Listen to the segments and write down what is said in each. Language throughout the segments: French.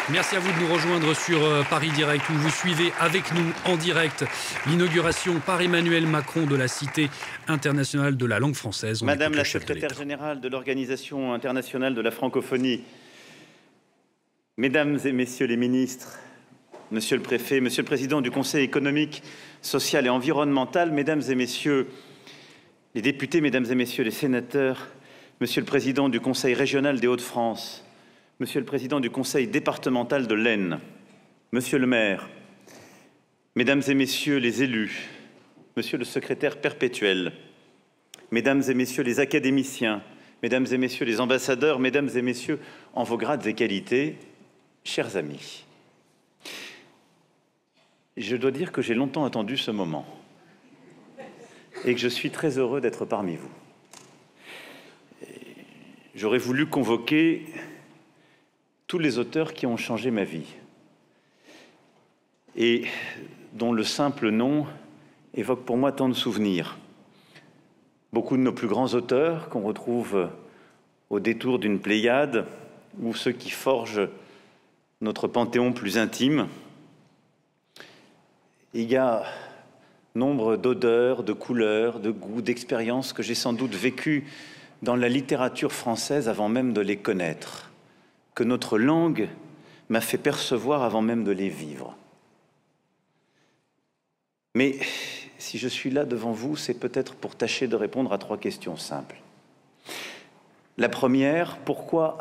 Merci à vous de nous rejoindre sur Paris Direct, où vous suivez avec nous en direct l'inauguration par Emmanuel Macron de la Cité internationale de la langue française. Madame la secrétaire générale de l'Organisation internationale de la francophonie, Mesdames et Messieurs les ministres, Monsieur le Préfet, Monsieur le Président du Conseil économique, social et environnemental, Mesdames et Messieurs les députés, Mesdames et Messieurs les sénateurs, Monsieur le Président du Conseil régional des Hauts-de-France, Monsieur le Président du Conseil départemental de l'Aisne, Monsieur le maire, Mesdames et Messieurs les élus, Monsieur le secrétaire perpétuel, Mesdames et Messieurs les académiciens, Mesdames et Messieurs les ambassadeurs, Mesdames et Messieurs en vos grades et qualités, chers amis, je dois dire que j'ai longtemps attendu ce moment et que je suis très heureux d'être parmi vous. J'aurais voulu convoquer tous les auteurs qui ont changé ma vie et dont le simple nom évoque pour moi tant de souvenirs. Beaucoup de nos plus grands auteurs qu'on retrouve au détour d'une Pléiade ou ceux qui forgent notre panthéon plus intime. Il y a nombre d'odeurs, de couleurs, de goûts, d'expériences que j'ai sans doute vécues dans la littérature française avant même de les connaître, que notre langue m'a fait percevoir avant même de les vivre. Mais si je suis là devant vous, c'est peut-être pour tâcher de répondre à 3 questions simples. La première, pourquoi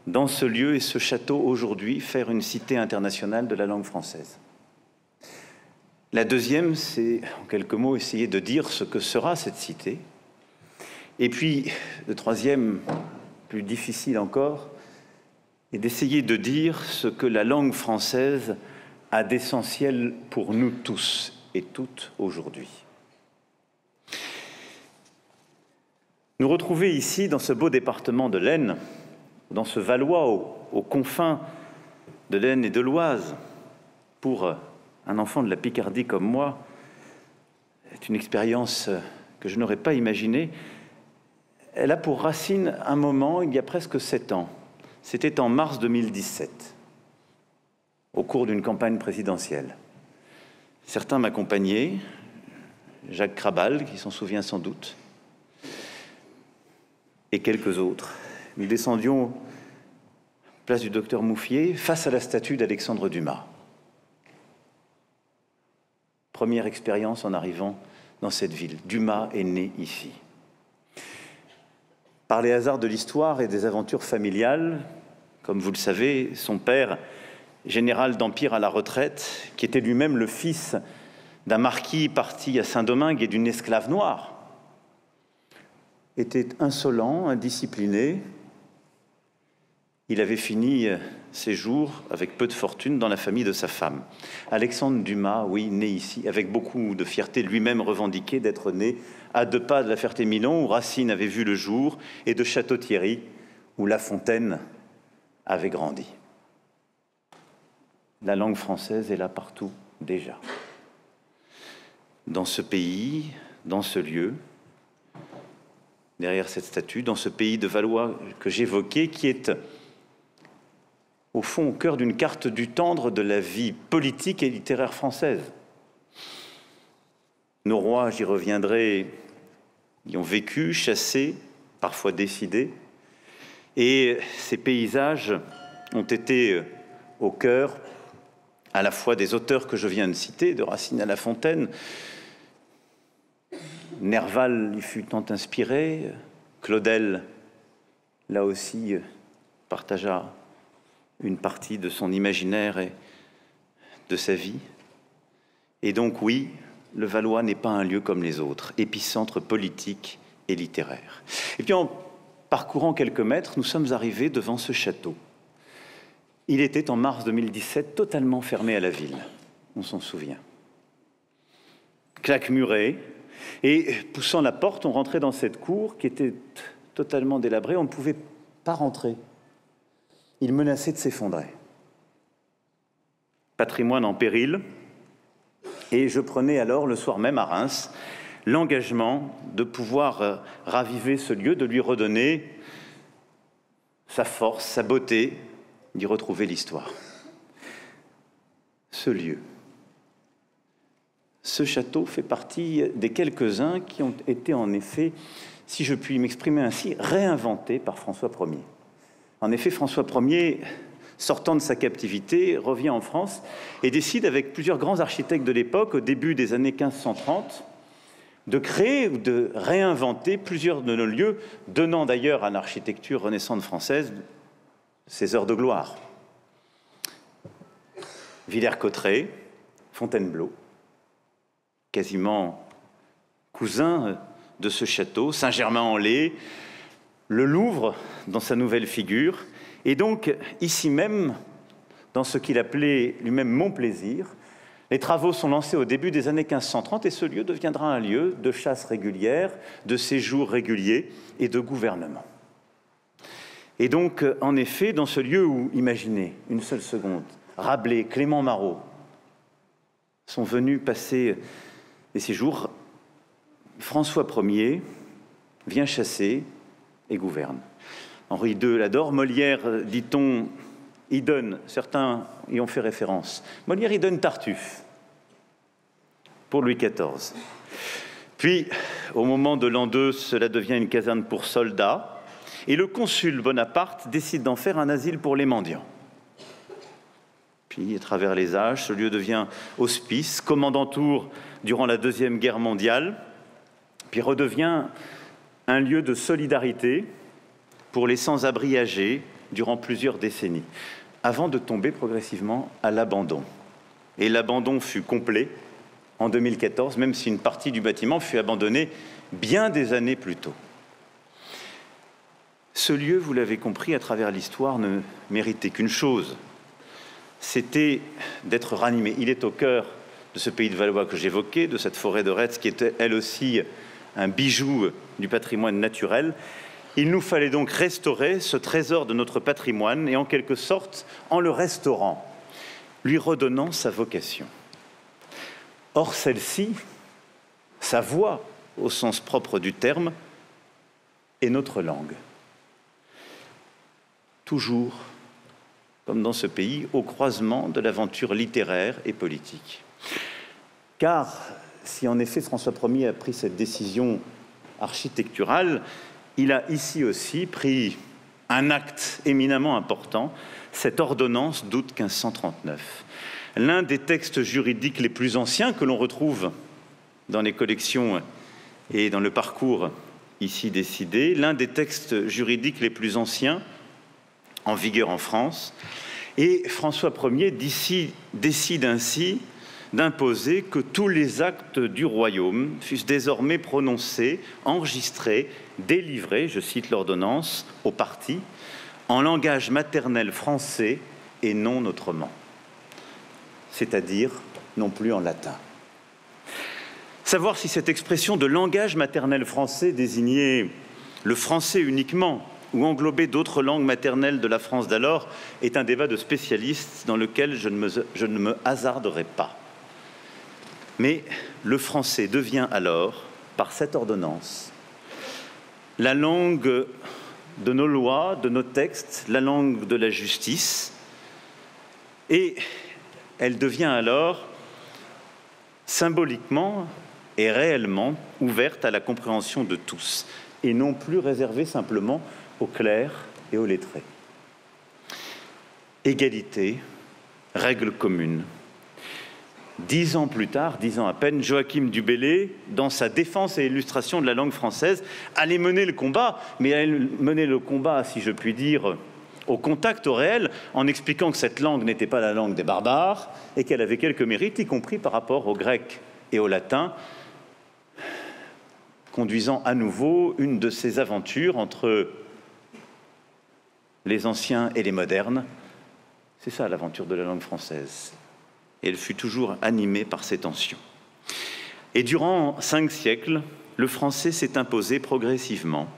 dans ce lieu et ce château aujourd'hui faire une cité internationale de la langue française? La deuxième, c'est en quelques mots essayer de dire ce que sera cette cité. Et puis, le troisième, plus difficile encore, est d'essayer de dire ce que la langue française a d'essentiel pour nous tous et toutes aujourd'hui. Nous retrouver ici, dans ce beau département de l'Aisne, dans ce Valois aux confins de l'Aisne et de l'Oise, pour un enfant de la Picardie comme moi, est une expérience que je n'aurais pas imaginée. Elle a pour racine un moment, il y a presque 7 ans. C'était en mars 2017, au cours d'une campagne présidentielle. Certains m'accompagnaient, Jacques Krabal, qui s'en souvient sans doute, et quelques autres. Nous descendions place du docteur Mouffier, face à la statue d'Alexandre Dumas. Première expérience en arrivant dans cette ville. Dumas est né ici. Par les hasards de l'histoire et des aventures familiales, comme vous le savez, son père, général d'Empire à la retraite, qui était lui-même le fils d'un marquis parti à Saint-Domingue et d'une esclave noire, était insolent, indiscipliné. Il avait fini ses jours avec peu de fortune dans la famille de sa femme. Alexandre Dumas, oui, né ici, avec beaucoup de fierté, lui-même revendiqué d'être né à 2 pas de la Ferté-Milon, où Racine avait vu le jour, et de Château-Thierry, où La Fontaine avait grandi. La langue française est là partout, déjà. Dans ce pays, dans ce lieu, derrière cette statue, dans ce pays de Valois que j'évoquais, qui est au fond au cœur d'une carte du tendre de la vie politique et littéraire française. Nos rois, j'y reviendrai, y ont vécu, chassé, parfois décidé, et ces paysages ont été au cœur à la fois des auteurs que je viens de citer, de Racine à La Fontaine. Nerval y fut tant inspiré, Claudel, là aussi, partagea une partie de son imaginaire et de sa vie. Et donc, oui, le Valois n'est pas un lieu comme les autres, épicentre politique et littéraire. Et puis, en parcourant quelques mètres, nous sommes arrivés devant ce château. Il était, en mars 2017, totalement fermé à la ville, on s'en souvient. Claque murée, et poussant la porte, on rentrait dans cette cour qui était totalement délabrée, on ne pouvait pas rentrer. Il menaçait de s'effondrer. Patrimoine en péril, et je prenais alors, le soir même à Reims, l'engagement de pouvoir raviver ce lieu, de lui redonner sa force, sa beauté, d'y retrouver l'histoire. Ce lieu, ce château fait partie des quelques-uns qui ont été en effet, si je puis m'exprimer ainsi, réinventés par François Ier. En effet, François Ier, sortant de sa captivité, revient en France et décide avec plusieurs grands architectes de l'époque, au début des années 1530, de créer ou de réinventer plusieurs de nos lieux, donnant d'ailleurs à l'architecture renaissante française ses heures de gloire. Villers-Cotterêts, Fontainebleau, quasiment cousin de ce château, Saint-Germain-en-Laye, le Louvre dans sa nouvelle figure, et donc ici même, dans ce qu'il appelait lui-même Mon-Plaisir, les travaux sont lancés au début des années 1530 et ce lieu deviendra un lieu de chasse régulière, de séjour régulier et de gouvernement. Et donc, en effet, dans ce lieu où, imaginez, une seule seconde, Rabelais, Clément Marot sont venus passer des séjours, François Ier vient chasser et gouverne. Henri II l'adore. Molière, dit-on, y donne, certains y ont fait référence. Molière y donne Tartuffe pour Louis XIV. Puis, au moment de l'an 2, cela devient une caserne pour soldats et le consul Bonaparte décide d'en faire un asile pour les mendiants. Puis, à travers les âges, ce lieu devient hospice, commandantour durant la Deuxième Guerre mondiale, puis redevient un lieu de solidarité pour les sans-abri âgés durant plusieurs décennies, avant de tomber progressivement à l'abandon. Et l'abandon fut complet en 2014, même si une partie du bâtiment fut abandonnée bien des années plus tôt. Ce lieu, vous l'avez compris, à travers l'histoire, ne méritait qu'une chose, c'était d'être ranimé. Il est au cœur de ce pays de Valois que j'évoquais, de cette forêt de Retz, qui était elle aussi un bijou du patrimoine naturel. Il nous fallait donc restaurer ce trésor de notre patrimoine et en quelque sorte, en le restaurant, lui redonnant sa vocation. Or, celle-ci, sa voix au sens propre du terme, est notre langue. Toujours, comme dans ce pays, au croisement de l'aventure littéraire et politique. Car, si en effet François Ier a pris cette décision architecturale, il a ici aussi pris un acte éminemment important, cette ordonnance d'août 1539. L'un des textes juridiques les plus anciens que l'on retrouve dans les collections et dans le parcours ici décidé, l'un des textes juridiques les plus anciens en vigueur en France. Et François Ier décide ainsi d'imposer que tous les actes du royaume fussent désormais prononcés, enregistrés, délivrés, je cite l'ordonnance, aux partis, en langage maternel français et non autrement, c'est-à-dire non plus en latin. Savoir si cette expression de langage maternel français désignait le français uniquement ou englobait d'autres langues maternelles de la France d'alors est un débat de spécialistes dans lequel je ne me hasarderai pas. Mais le français devient alors, par cette ordonnance, la langue de nos lois, de nos textes, la langue de la justice, et elle devient alors symboliquement et réellement ouverte à la compréhension de tous, et non plus réservée simplement aux clercs et aux lettrés. Égalité, règle commune. 10 ans plus tard, 10 ans à peine, Joachim du Bellay, dans sa défense et illustration de la langue française, allait mener le combat, mais allait mener le combat, si je puis dire, au contact, au réel, en expliquant que cette langue n'était pas la langue des barbares et qu'elle avait quelques mérites, y compris par rapport au grec et au latin, conduisant à nouveau une de ces aventures entre les anciens et les modernes. C'est ça l'aventure de la langue française. Et elle fut toujours animée par ces tensions. Et durant 5 siècles, le français s'est imposé progressivement.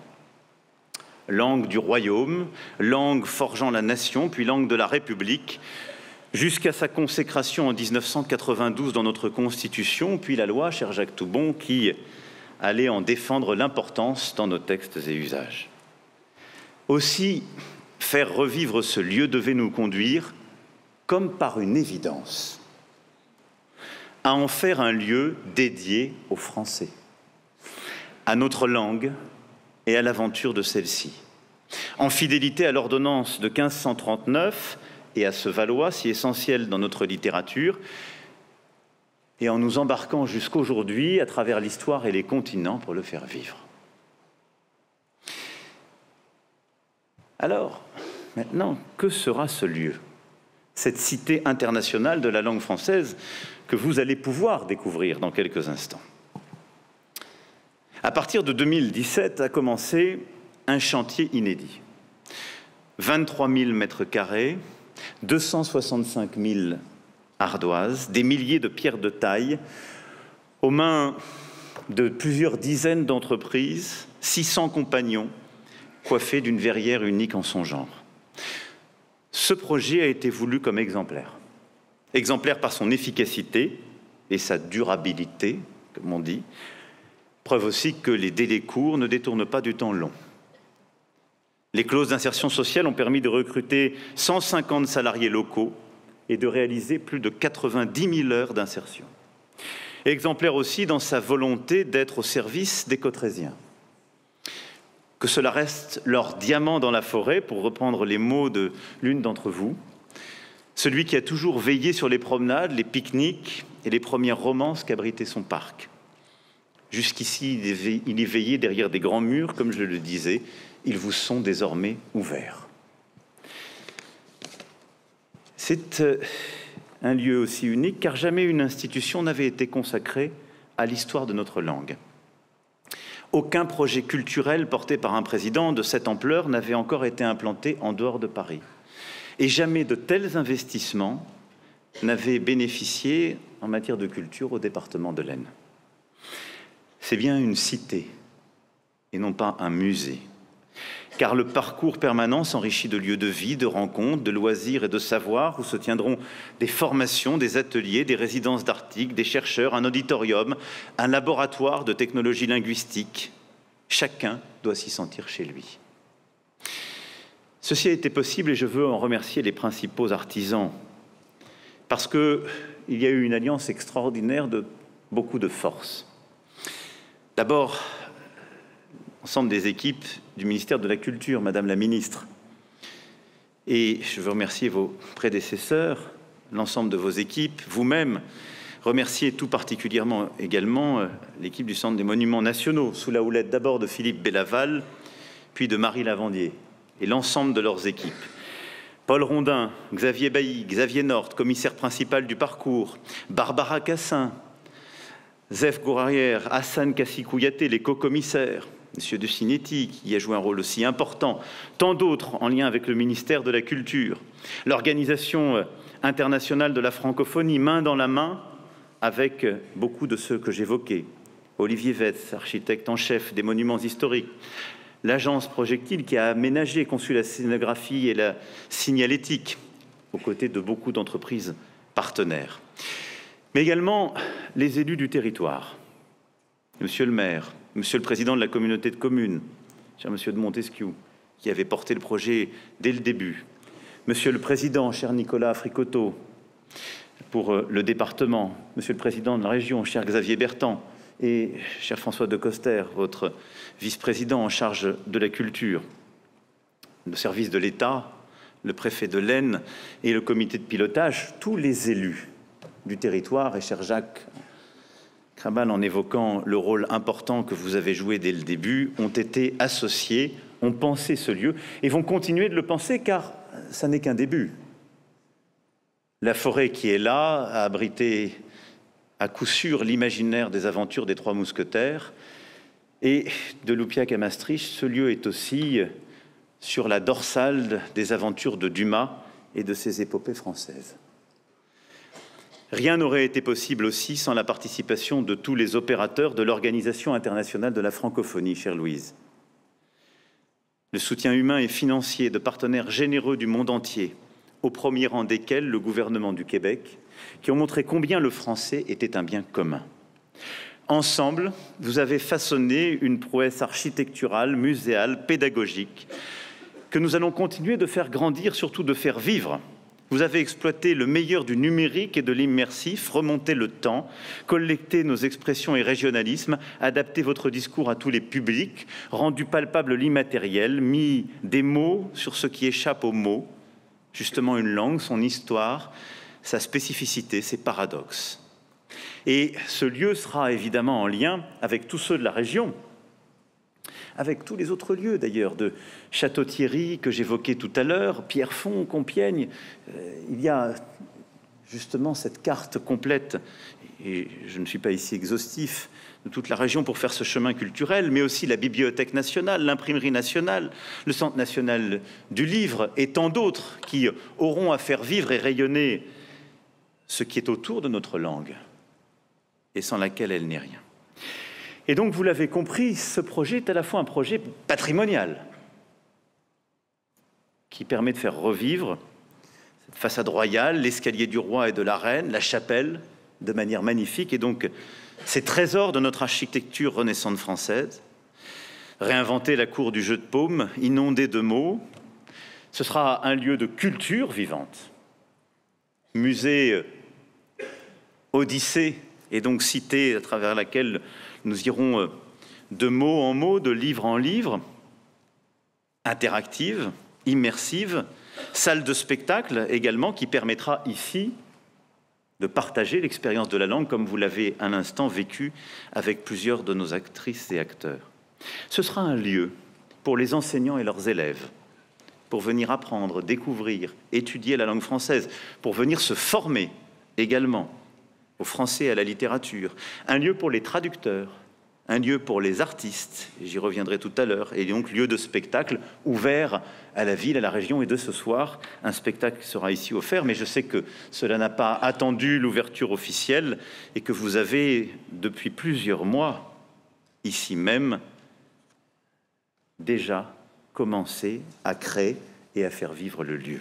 Langue du royaume, langue forgeant la nation, puis langue de la République, jusqu'à sa consécration en 1992 dans notre Constitution, puis la loi, cher Jacques Toubon, qui allait en défendre l'importance dans nos textes et usages. Aussi faire revivre ce lieu devait nous conduire, comme par une évidence, à en faire un lieu dédié aux Français, à notre langue et à l'aventure de celle-ci. En fidélité à l'ordonnance de 1539 et à ce Valois si essentiel dans notre littérature, et en nous embarquant jusqu'aujourd'hui à travers l'histoire et les continents pour le faire vivre. Alors, maintenant, que sera ce lieu, cette cité internationale de la langue française que vous allez pouvoir découvrir dans quelques instants? À partir de 2017 a commencé un chantier inédit. 23 000 mètres carrés, 265 000 ardoises, des milliers de pierres de taille, aux mains de plusieurs dizaines d'entreprises, 600 compagnons, coiffés d'une verrière unique en son genre. Ce projet a été voulu comme exemplaire. Exemplaire par son efficacité et sa durabilité, comme on dit. Preuve aussi que les délais courts ne détournent pas du temps long. Les clauses d'insertion sociale ont permis de recruter 150 salariés locaux et de réaliser plus de 90 000 heures d'insertion. Exemplaire aussi dans sa volonté d'être au service des Cotrésiens. Que cela reste leur diamant dans la forêt, pour reprendre les mots de l'une d'entre vous, celui qui a toujours veillé sur les promenades, les pique-niques et les premières romances qu'abritait son parc. Jusqu'ici, il y veillait derrière des grands murs, comme je le disais, ils vous sont désormais ouverts. C'est un lieu aussi unique, car jamais une institution n'avait été consacrée à l'histoire de notre langue. Aucun projet culturel porté par un président de cette ampleur n'avait encore été implanté en dehors de Paris. Et jamais de tels investissements n'avaient bénéficié en matière de culture au département de l'Aisne. C'est bien une cité et non pas un musée. Car le parcours permanent s'enrichit de lieux de vie, de rencontres, de loisirs et de savoir, où se tiendront des formations, des ateliers, des résidences d'articles, des chercheurs, un auditorium, un laboratoire de technologie linguistique. Chacun doit s'y sentir chez lui. Ceci a été possible et je veux en remercier les principaux artisans, parce qu'il y a eu une alliance extraordinaire de beaucoup de forces. D'abord, l'ensemble des équipes du ministère de la Culture, Madame la Ministre. Et je veux remercier vos prédécesseurs, l'ensemble de vos équipes, vous-même, remercier tout particulièrement également l'équipe du Centre des Monuments Nationaux, sous la houlette d'abord de Philippe Bellaval, puis de Marie Lavandier, et l'ensemble de leurs équipes. Paul Rondin, Xavier Bailly, Xavier Nord, commissaire principal du parcours, Barbara Cassin, Zef Gourarière, Hassan Kassi-Kouyaté, les co-commissaires, M. De Cinetti, qui a joué un rôle aussi important, tant d'autres en lien avec le ministère de la Culture, l'Organisation internationale de la francophonie, main dans la main avec beaucoup de ceux que j'évoquais, Olivier Vetz, architecte en chef des monuments historiques, l'agence Projectile qui a aménagé, conçu la scénographie et la signalétique, aux côtés de beaucoup d'entreprises partenaires, mais également les élus du territoire, Monsieur le maire, Monsieur le président de la communauté de communes, cher Monsieur de Montesquiou, qui avait porté le projet dès le début, Monsieur le président, cher Nicolas Fricoteau, pour le département, Monsieur le président de la région, cher Xavier Bertrand, et cher François de Coster, votre vice-président en charge de la culture, le service de l'État, le préfet de l'Aisne et le comité de pilotage, tous les élus du territoire, et cher Jacques Krabal, en évoquant le rôle important que vous avez joué dès le début, ont été associés, ont pensé ce lieu et vont continuer de le penser, car ça n'est qu'un début. La forêt qui est là a abrité à coup sûr l'imaginaire des aventures des Trois Mousquetaires, et de Loupiac à Maastricht, ce lieu est aussi sur la dorsale des aventures de Dumas et de ses épopées françaises. Rien n'aurait été possible aussi sans la participation de tous les opérateurs de l'Organisation internationale de la francophonie, chère Louise. Le soutien humain et financier de partenaires généreux du monde entier, au premier rang desquels le gouvernement du Québec, qui ont montré combien le français était un bien commun. Ensemble, vous avez façonné une prouesse architecturale, muséale, pédagogique, que nous allons continuer de faire grandir, surtout de faire vivre. Vous avez exploité le meilleur du numérique et de l'immersif, remonté le temps, collecté nos expressions et régionalismes, adapté votre discours à tous les publics, rendu palpable l'immatériel, mis des mots sur ce qui échappe aux mots, justement une langue, son histoire, sa spécificité, ses paradoxes. Et ce lieu sera évidemment en lien avec tous ceux de la région, avec tous les autres lieux d'ailleurs, de Château-Thierry que j'évoquais tout à l'heure, Pierrefonds, Compiègne. Il y a justement cette carte complète, et je ne suis pas ici exhaustif, de toute la région pour faire ce chemin culturel, mais aussi la Bibliothèque nationale, l'Imprimerie nationale, le Centre national du livre et tant d'autres qui auront à faire vivre et rayonner ce qui est autour de notre langue et sans laquelle elle n'est rien. Et donc, vous l'avez compris, ce projet est à la fois un projet patrimonial qui permet de faire revivre cette façade royale, l'escalier du roi et de la reine, la chapelle, de manière magnifique, et donc ces trésors de notre architecture renaissante française. Réinventer la cour du jeu de paume, inondée de mots. Ce sera un lieu de culture vivante. Musée Odyssée, et donc cité à travers laquelle nous irons de mot en mot, de livre en livre, interactive, immersive, salle de spectacle également qui permettra ici de partager l'expérience de la langue comme vous l'avez un instant vécu avec plusieurs de nos actrices et acteurs. Ce sera un lieu pour les enseignants et leurs élèves, pour venir apprendre, découvrir, étudier la langue française, pour venir se former également au français et à la littérature, un lieu pour les traducteurs, un lieu pour les artistes, j'y reviendrai tout à l'heure, et donc lieu de spectacle ouvert à la ville, à la région, et de ce soir, un spectacle sera ici offert, mais je sais que cela n'a pas attendu l'ouverture officielle et que vous avez, depuis plusieurs mois, ici même, déjà commencé à créer et à faire vivre le lieu.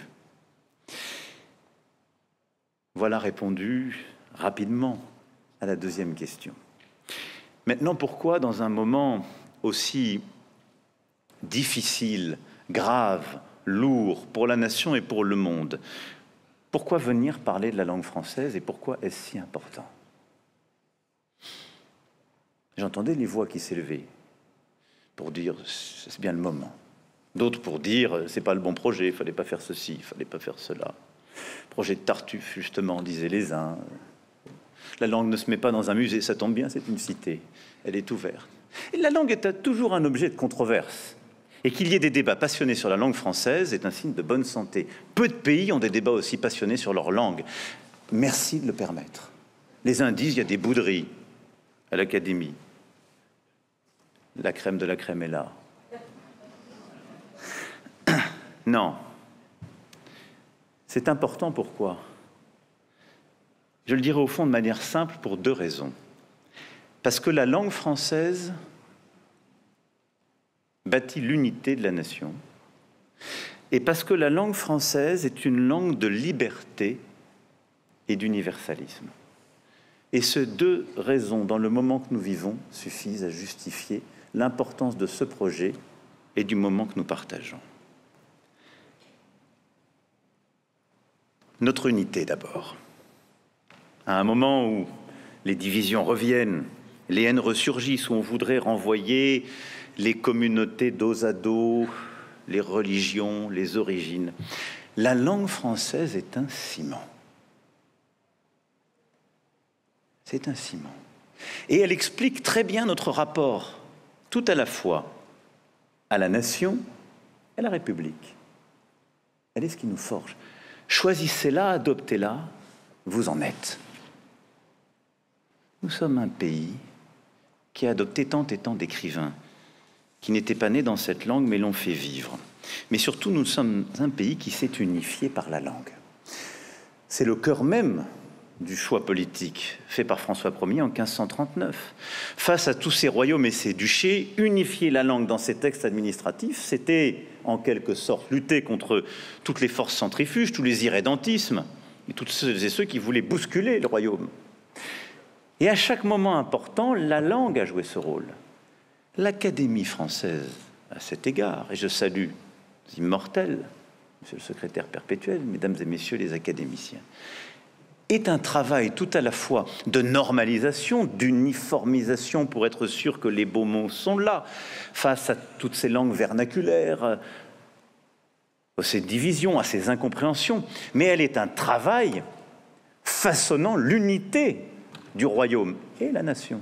Voilà répondu rapidement à la deuxième question. Maintenant, pourquoi, dans un moment aussi difficile, grave, lourd pour la nation et pour le monde, pourquoi venir parler de la langue française et pourquoi est-ce si important? J'entendais les voix qui s'élevaient pour dire c'est bien le moment. D'autres pour dire c'est pas le bon projet, il fallait pas faire ceci, il fallait pas faire cela. Projet de Tartuffe, justement, disaient les uns. La langue ne se met pas dans un musée, ça tombe bien, c'est une cité. Elle est ouverte. Et la langue est toujours un objet de controverse. Et qu'il y ait des débats passionnés sur la langue française est un signe de bonne santé. Peu de pays ont des débats aussi passionnés sur leur langue. Merci de le permettre. Les uns disent il y a des bouderies à l'Académie. La crème de la crème est là. Non. C'est important, pourquoi? Je le dirais au fond de manière simple pour deux raisons. Parce que la langue française bâtit l'unité de la nation et parce que la langue française est une langue de liberté et d'universalisme. Et ces deux raisons, dans le moment que nous vivons, suffisent à justifier l'importance de ce projet et du moment que nous partageons. Notre unité d'abord. À un moment où les divisions reviennent, les haines ressurgissent, où on voudrait renvoyer les communautés dos à dos, les religions, les origines. La langue française est un ciment. C'est un ciment. Et elle explique très bien notre rapport, tout à la fois à la nation et à la République. Elle est ce qui nous forge. Choisissez-la, adoptez-la, vous en êtes. Nous sommes un pays qui a adopté tant et tant d'écrivains qui n'étaient pas nés dans cette langue mais l'ont fait vivre. Mais surtout, nous sommes un pays qui s'est unifié par la langue. C'est le cœur même du choix politique fait par François Ier en 1539. Face à tous ces royaumes et ces duchés, unifier la langue dans ces textes administratifs, c'était en quelque sorte lutter contre toutes les forces centrifuges, tous les irrédentismes, et toutes celles et ceux qui voulaient bousculer le royaume. Et à chaque moment important, la langue a joué ce rôle. L'Académie française, à cet égard, et je salue immortels, monsieur le secrétaire perpétuel, mesdames et messieurs les académiciens, est un travail tout à la fois de normalisation, d'uniformisation pour être sûr que les beaux mots sont là, face à toutes ces langues vernaculaires, à ces divisions, à ces incompréhensions, mais elle est un travail façonnant l'unité du royaume et la nation.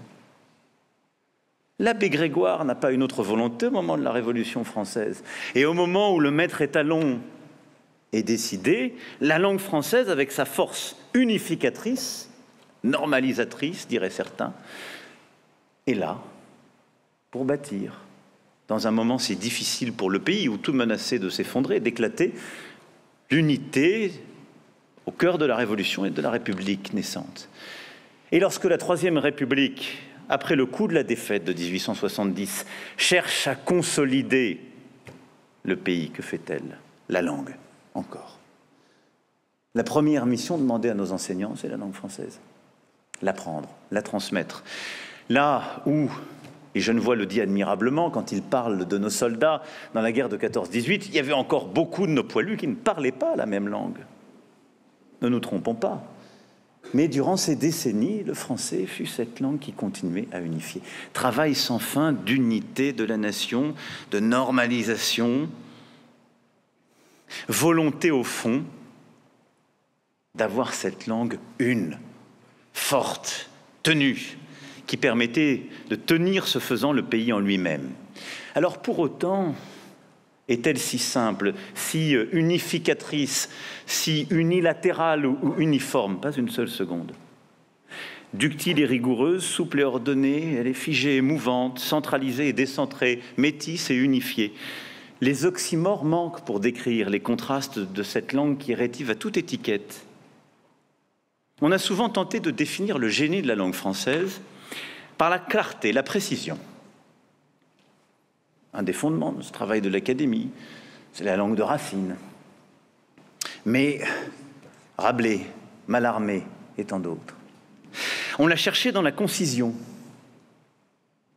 L'abbé Grégoire n'a pas une autre volonté au moment de la Révolution française. Et au moment où le maître étalon est décidé, la langue française, avec sa force unificatrice, normalisatrice, diraient certains, est là pour bâtir, dans un moment si difficile pour le pays, où tout menaçait de s'effondrer, d'éclater, l'unité au cœur de la Révolution et de la République naissante. Et lorsque la Troisième République, après le coup de la défaite de 1870, cherche à consolider le pays, que fait-elle? La langue, encore. La première mission demandée à nos enseignants, c'est la langue française. L'apprendre, la transmettre. Là où, et Genevoix le dit admirablement quand il parle de nos soldats dans la guerre de 14-18, il y avait encore beaucoup de nos poilus qui ne parlaient pas la même langue. Ne nous trompons pas. Mais durant ces décennies, le français fut cette langue qui continuait à unifier. Travail sans fin d'unité de la nation, de normalisation, volonté au fond d'avoir cette langue une, forte, tenue, qui permettait de tenir ce faisant le pays en lui-même. Alors pour autant, est-elle si simple, si unificatrice, si unilatérale ou uniforme? Pas une seule seconde. Ductile et rigoureuse, souple et ordonnée, elle est figée et mouvante, centralisée et décentrée, métisse et unifiée. Les oxymores manquent pour décrire les contrastes de cette langue qui est rétive à toute étiquette. On a souvent tenté de définir le génie de la langue française par la clarté, la précision. Un des fondements de ce travail de l'Académie, c'est la langue de Racine. Mais Rabelais, Mallarmé et tant d'autres. On l'a cherché dans la concision.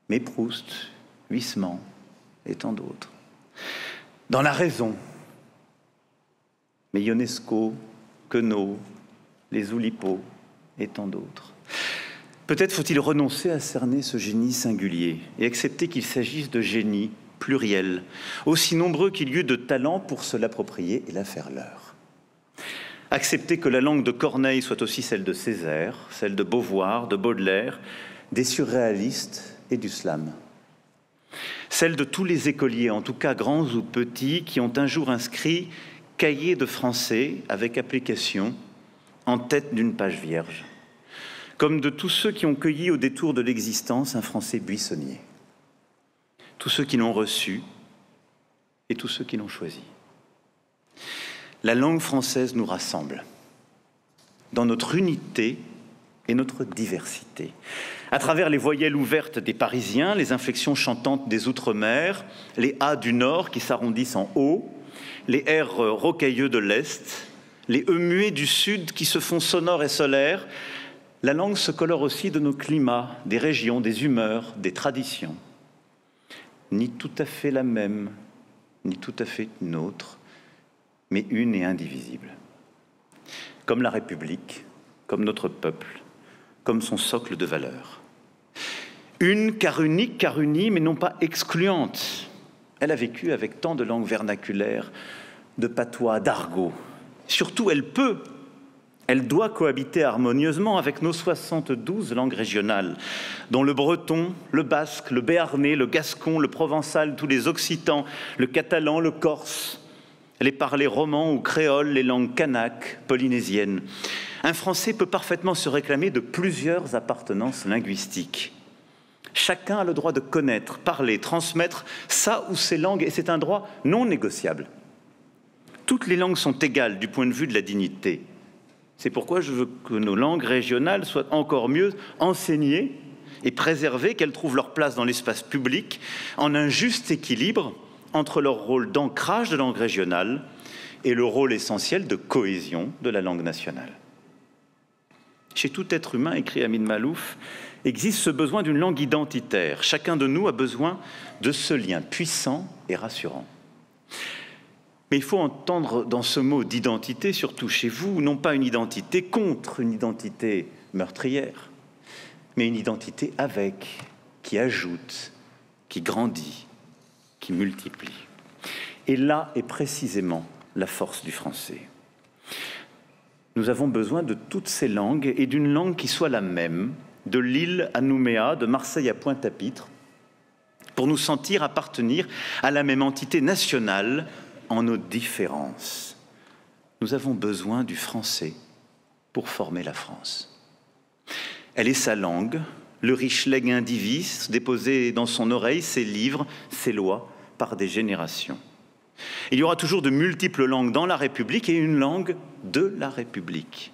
Mais Proust, Huysmans et tant d'autres. Dans la raison. Mais Ionesco, Queneau, les Oulipo et tant d'autres. Peut-être faut-il renoncer à cerner ce génie singulier et accepter qu'il s'agisse de génies pluriels, aussi nombreux qu'il y eut de talents pour se l'approprier et la faire leur. Accepter que la langue de Corneille soit aussi celle de Césaire, celle de Beauvoir, de Baudelaire, des surréalistes et du slam. Celle de tous les écoliers, en tout cas grands ou petits, qui ont un jour inscrit « cahier de français avec application » en tête d'une page vierge. Comme de tous ceux qui ont cueilli au détour de l'existence un français buissonnier. Tous ceux qui l'ont reçu et tous ceux qui l'ont choisi. La langue française nous rassemble dans notre unité et notre diversité. À travers les voyelles ouvertes des Parisiens, les inflexions chantantes des Outre-mer, les A du Nord qui s'arrondissent en O, les R rocailleux de l'Est, les E muets du Sud qui se font sonores et solaires, la langue se colore aussi de nos climats, des régions, des humeurs, des traditions. Ni tout à fait la même, ni tout à fait une autre, mais une et indivisible. Comme la République, comme notre peuple, comme son socle de valeurs. Une car unique, car unie, mais non pas excluante. Elle a vécu avec tant de langues vernaculaires, de patois, d'argot. Surtout, elle doit cohabiter harmonieusement avec nos 72 langues régionales, dont le breton, le basque, le béarnais, le gascon, le provençal, tous les occitans, le catalan, le corse, les parlers romans ou créoles, les langues kanak, polynésiennes. Un Français peut parfaitement se réclamer de plusieurs appartenances linguistiques. Chacun a le droit de connaître, parler, transmettre sa ou ses langues, et c'est un droit non négociable. Toutes les langues sont égales du point de vue de la dignité. C'est pourquoi je veux que nos langues régionales soient encore mieux enseignées et préservées, qu'elles trouvent leur place dans l'espace public, en un juste équilibre entre leur rôle d'ancrage de langue régionale et le rôle essentiel de cohésion de la langue nationale. Chez tout être humain, écrit Amin Maalouf, existe ce besoin d'une langue identitaire. Chacun de nous a besoin de ce lien puissant et rassurant. Mais il faut entendre dans ce mot d'identité, surtout chez vous, non pas une identité contre une identité meurtrière, mais une identité avec, qui ajoute, qui grandit, qui multiplie. Et là est précisément la force du français. Nous avons besoin de toutes ces langues et d'une langue qui soit la même, de Lille à Nouméa, de Marseille à Pointe-à-Pitre, pour nous sentir appartenir à la même entité nationale en nos différences. Nous avons besoin du français pour former la France. Elle est sa langue, le riche legs indivis déposé dans son oreille, ses livres, ses lois, par des générations. Il y aura toujours de multiples langues dans la République et une langue de la République.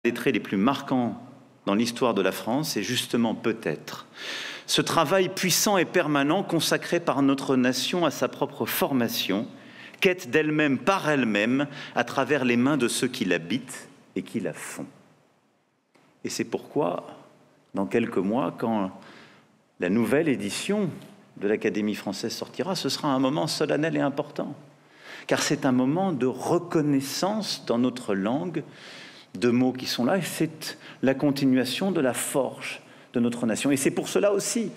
Les traits les plus marquants dans l'histoire de la France est justement peut-être ce travail puissant et permanent consacré par notre nation à sa propre formation, quête d'elle-même par elle-même à travers les mains de ceux qui l'habitent et qui la font. Et c'est pourquoi, dans quelques mois, quand la nouvelle édition de l'Académie française sortira, ce sera un moment solennel et important, car c'est un moment de reconnaissance dans notre langue de mots qui sont là, et c'est la continuation de la forge de notre nation. Et c'est pour cela aussi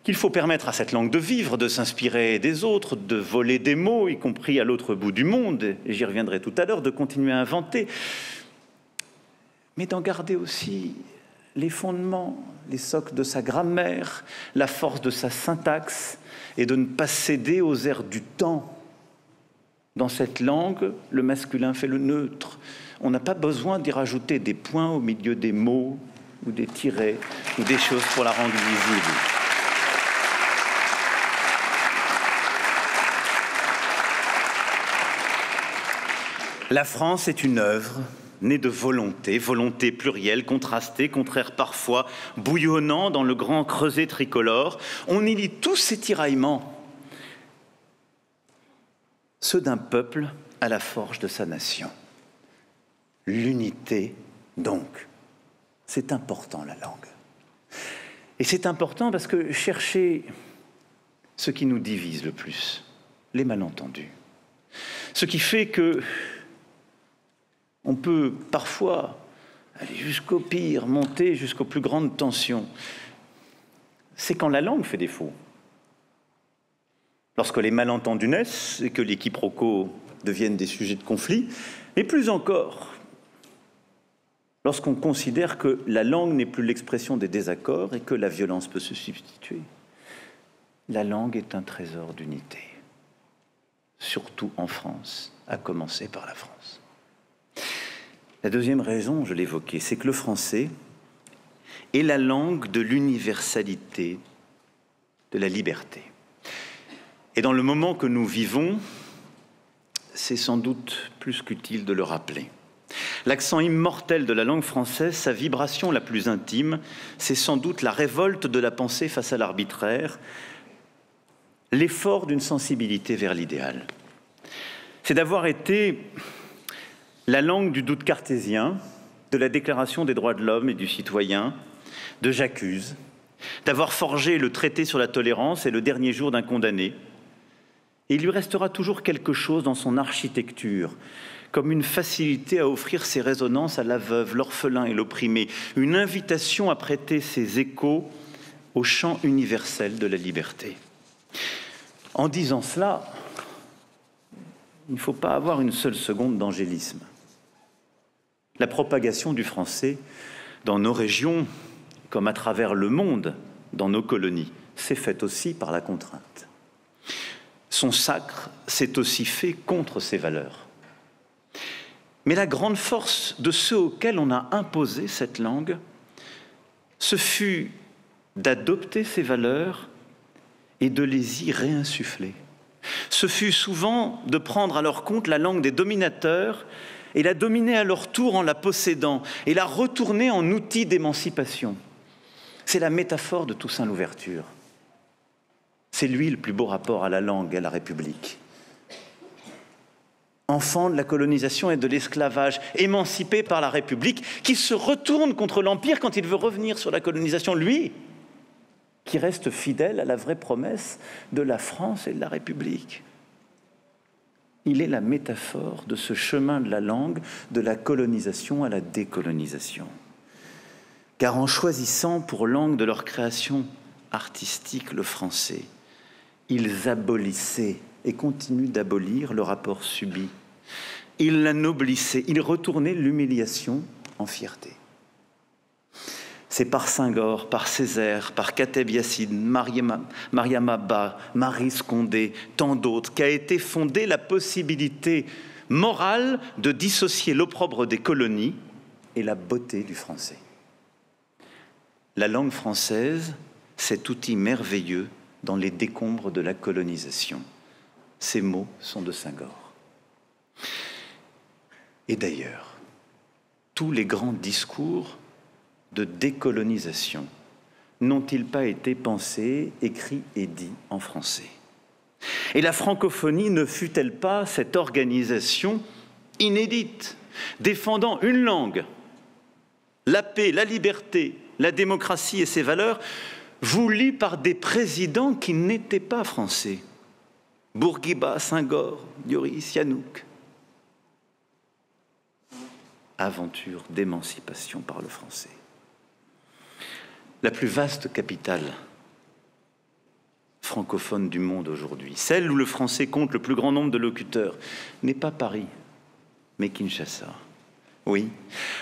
qu'il faut permettre à cette langue de vivre, de s'inspirer des autres, de voler des mots, y compris à l'autre bout du monde, et j'y reviendrai tout à l'heure, de continuer à inventer, mais d'en garder aussi les fondements, les socles de sa grammaire, la force de sa syntaxe, et de ne pas céder aux airs du temps. Dans cette langue, le masculin fait le neutre. On n'a pas besoin d'y rajouter des points au milieu des mots, ou des tirets, ou des choses pour la rendre visible. La France est une œuvre née de volonté, volonté plurielle, contrastée, contraire parfois, bouillonnant dans le grand creuset tricolore. On y lit tous ces tiraillements, ceux d'un peuple à la forge de sa nation. L'unité, donc, c'est important, la langue. Et c'est important parce que chercher ce qui nous divise le plus, les malentendus, ce qui fait que on peut parfois aller jusqu'au pire, monter jusqu'aux plus grandes tensions, c'est quand la langue fait défaut. Lorsque les malentendus naissent et que les quiproquos deviennent des sujets de conflit, et plus encore, lorsqu'on considère que la langue n'est plus l'expression des désaccords et que la violence peut se substituer. La langue est un trésor d'unité, surtout en France, à commencer par la France. La deuxième raison, je l'évoquais, c'est que le français est la langue de l'universalité, de la liberté. Et dans le moment que nous vivons, c'est sans doute plus qu'utile de le rappeler. L'accent immortel de la langue française, sa vibration la plus intime, c'est sans doute la révolte de la pensée face à l'arbitraire, l'effort d'une sensibilité vers l'idéal. C'est d'avoir été la langue du doute cartésien, de la Déclaration des droits de l'homme et du citoyen, de J'accuse, d'avoir forgé le traité sur la tolérance et le dernier jour d'un condamné. Et il lui restera toujours quelque chose dans son architecture, comme une facilité à offrir ses résonances à la veuve, l'orphelin et l'opprimé, une invitation à prêter ses échos au chant universel de la liberté. En disant cela, il ne faut pas avoir une seule seconde d'angélisme. La propagation du français dans nos régions, comme à travers le monde, dans nos colonies, s'est faite aussi par la contrainte. Son sacre s'est aussi fait contre ses valeurs. Mais la grande force de ceux auxquels on a imposé cette langue, ce fut d'adopter ces valeurs et de les y réinsuffler. Ce fut souvent de prendre à leur compte la langue des dominateurs et la dominer à leur tour en la possédant et la retourner en outil d'émancipation. C'est la métaphore de Toussaint Louverture. C'est lui le plus beau rapport à la langue et à la République. Enfant de la colonisation et de l'esclavage, émancipé par la République, qui se retourne contre l'Empire quand il veut revenir sur la colonisation, lui, qui reste fidèle à la vraie promesse de la France et de la République. Il est la métaphore de ce chemin de la langue, de la colonisation à la décolonisation. Car en choisissant pour langue de leur création artistique le français, ils abolissaient et continuent d'abolir le rapport subi. Ils l'annoblissaient, ils retournaient l'humiliation en fierté. C'est par Senghor, par Césaire, par Kateb Yassine, Mariama Ba, Marie Scondé, tant d'autres, qu'a été fondée la possibilité morale de dissocier l'opprobre des colonies et la beauté du français. La langue française, cet outil merveilleux dans les décombres de la colonisation. Ces mots sont de Senghor. Et d'ailleurs, tous les grands discours de décolonisation n'ont-ils pas été pensés, écrits et dits en français? Et la francophonie ne fut-elle pas cette organisation inédite, défendant une langue, la paix, la liberté, la démocratie et ses valeurs, voulues par des présidents qui n'étaient pas français? Bourguiba, Senghor, Dioris, Sihanouk. Aventure d'émancipation par le français. La plus vaste capitale francophone du monde aujourd'hui, celle où le français compte le plus grand nombre de locuteurs, n'est pas Paris, mais Kinshasa. Oui,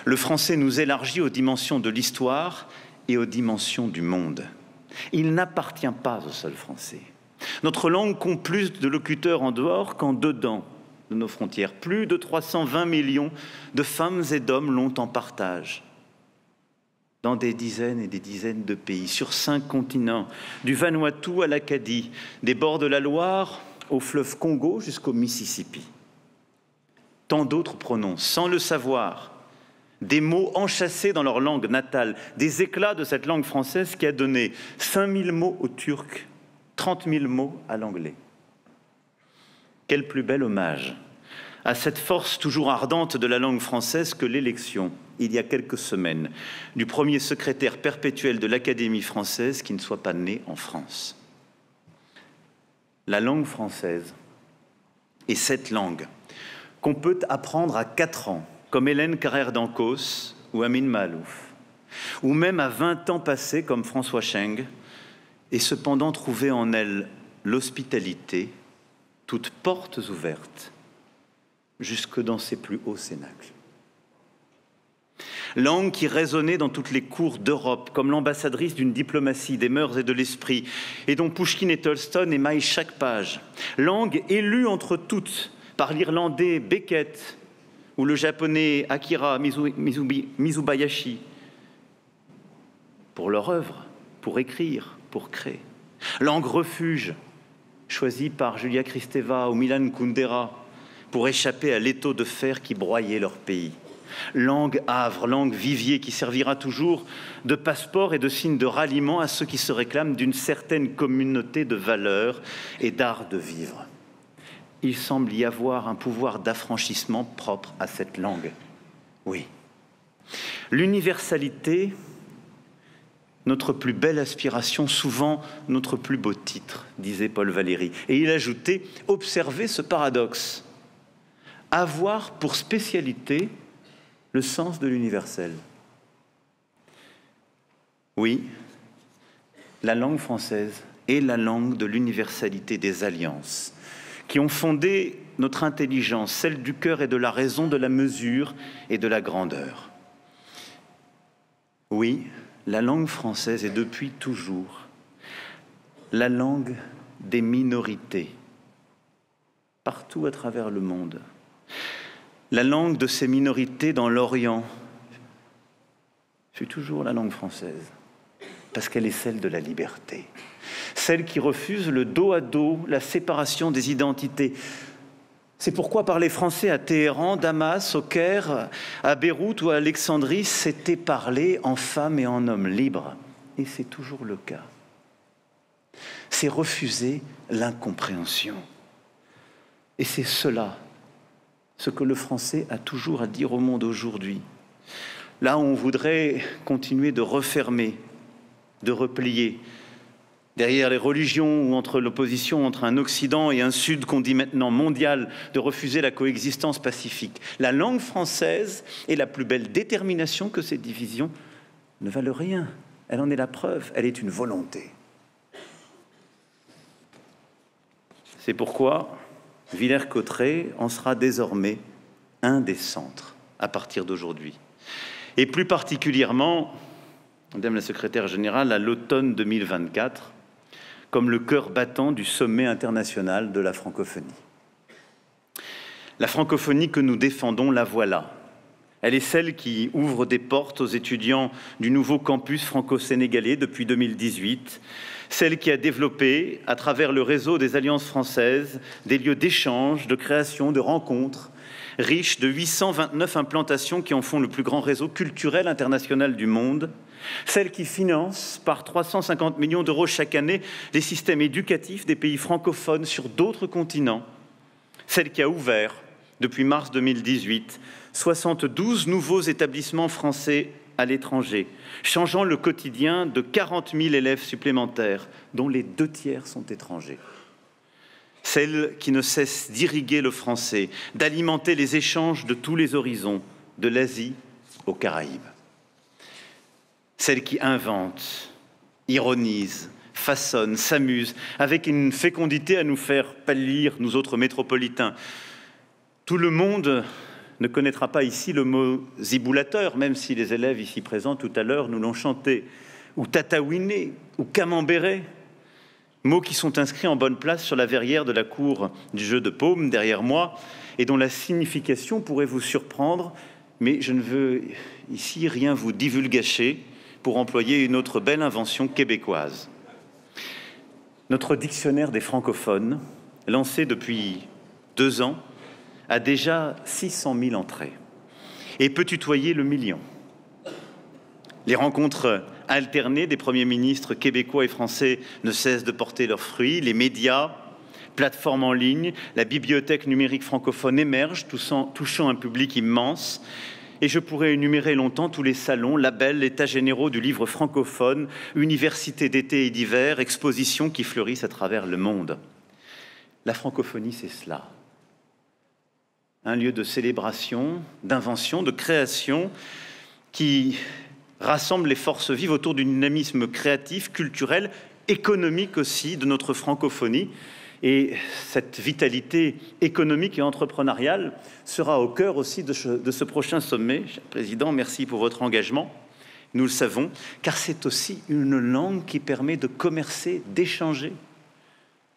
le français nous élargit aux dimensions de l'histoire et aux dimensions du monde. Il n'appartient pas au seul français. Notre langue compte plus de locuteurs en dehors qu'en dedans de nos frontières. Plus de 320 millions de femmes et d'hommes l'ont en partage. Dans des dizaines et des dizaines de pays, sur 5 continents, du Vanuatu à l'Acadie, des bords de la Loire au fleuve Congo jusqu'au Mississippi. Tant d'autres prononcent, sans le savoir, des mots enchâssés dans leur langue natale, des éclats de cette langue française qui a donné 5000 mots au turc, 30 000 mots à l'anglais. Quel plus bel hommage à cette force toujours ardente de la langue française que l'élection, il y a quelques semaines, du premier secrétaire perpétuel de l'Académie française qui ne soit pas né en France. La langue française est cette langue qu'on peut apprendre à 4 ans, comme Hélène Carrère d'Ancos ou Amin Maalouf, ou même à 20 ans passés, comme François Cheng, et cependant trouver en elle l'hospitalité, toutes portes ouvertes, jusque dans ses plus hauts cénacles. Langue qui résonnait dans toutes les cours d'Europe, comme l'ambassadrice d'une diplomatie, des mœurs et de l'esprit, et dont Pouchkine et Tolstoï émaillent chaque page. Langue élue entre toutes par l'Irlandais Beckett ou le Japonais Akira Mizubayashi, pour leur œuvre, pour écrire, pour créer. Langue refuge, choisie par Julia Kristeva ou Milan Kundera, pour échapper à l'étau de fer qui broyait leur pays. Langue havre, langue vivier qui servira toujours de passeport et de signe de ralliement à ceux qui se réclament d'une certaine communauté de valeurs et d'art de vivre. Il semble y avoir un pouvoir d'affranchissement propre à cette langue. Oui. L'universalité, notre plus belle aspiration, souvent notre plus beau titre, disait Paul Valéry. Et il ajoutait, observez ce paradoxe. Avoir pour spécialité le sens de l'universel. Oui, la langue française est la langue de l'universalité des alliances, qui ont fondé notre intelligence, celle du cœur et de la raison, de la mesure et de la grandeur. Oui, la langue française est depuis toujours la langue des minorités, partout à travers le monde. La langue de ces minorités dans l'Orient fut toujours la langue française, parce qu'elle est celle de la liberté, celle qui refuse le dos à dos, la séparation des identités. C'est pourquoi parler français à Téhéran, Damas, au Caire, à Beyrouth ou à Alexandrie, c'était parler en femme et en homme libre. Et c'est toujours le cas. C'est refuser l'incompréhension. Et c'est cela, ce que le français a toujours à dire au monde aujourd'hui. Là où on voudrait continuer de refermer, de replier, derrière les religions ou entre l'opposition entre un Occident et un Sud qu'on dit maintenant mondial, de refuser la coexistence pacifique. La langue française est la plus belle détermination que ces divisions ne valent rien. Elle en est la preuve, elle est une volonté. C'est pourquoi Villers-Cotterêts en sera désormais un des centres à partir d'aujourd'hui. Et plus particulièrement, Madame la secrétaire générale, à l'automne 2024, comme le cœur battant du sommet international de la francophonie. La francophonie que nous défendons, la voilà. Elle est celle qui ouvre des portes aux étudiants du nouveau campus franco-sénégalais depuis 2018, celle qui a développé, à travers le réseau des alliances françaises, des lieux d'échange, de création, de rencontres, riches de 829 implantations qui en font le plus grand réseau culturel international du monde, celle qui finance par 350 millions d'euros chaque année les systèmes éducatifs des pays francophones sur d'autres continents, celle qui a ouvert, depuis mars 2018, 72 nouveaux établissements français à l'étranger, changeant le quotidien de 40 000 élèves supplémentaires, dont les 2/3 sont étrangers. Celle qui ne cesse d'irriguer le français, d'alimenter les échanges de tous les horizons, de l'Asie aux Caraïbes. Celle qui invente, ironise, façonne, s'amuse, avec une fécondité à nous faire pâlir, nous autres métropolitains. Tout le monde ne connaîtra pas ici le mot ziboulateur, même si les élèves ici présents tout à l'heure nous l'ont chanté, ou tataouiné, ou camembéré, mots qui sont inscrits en bonne place sur la verrière de la cour du jeu de paume derrière moi, et dont la signification pourrait vous surprendre, mais je ne veux ici rien vous divulgacher pour employer une autre belle invention québécoise. Notre dictionnaire des francophones, lancé depuis 2 ans, a déjà 600 000 entrées et peut tutoyer le million. Les rencontres alternées des premiers ministres québécois et français ne cessent de porter leurs fruits. Les médias, plateformes en ligne, la bibliothèque numérique francophone émergent, touchant un public immense. Et je pourrais énumérer longtemps tous les salons, labels, états généraux du livre francophone, universités d'été et d'hiver, expositions qui fleurissent à travers le monde. La francophonie, c'est cela. Un lieu de célébration, d'invention, de création qui rassemble les forces vives autour d'un dynamisme créatif, culturel, économique aussi de notre francophonie. Et cette vitalité économique et entrepreneuriale sera au cœur aussi de ce prochain sommet. Cher Président, merci pour votre engagement. Nous le savons, car c'est aussi une langue qui permet de commercer, d'échanger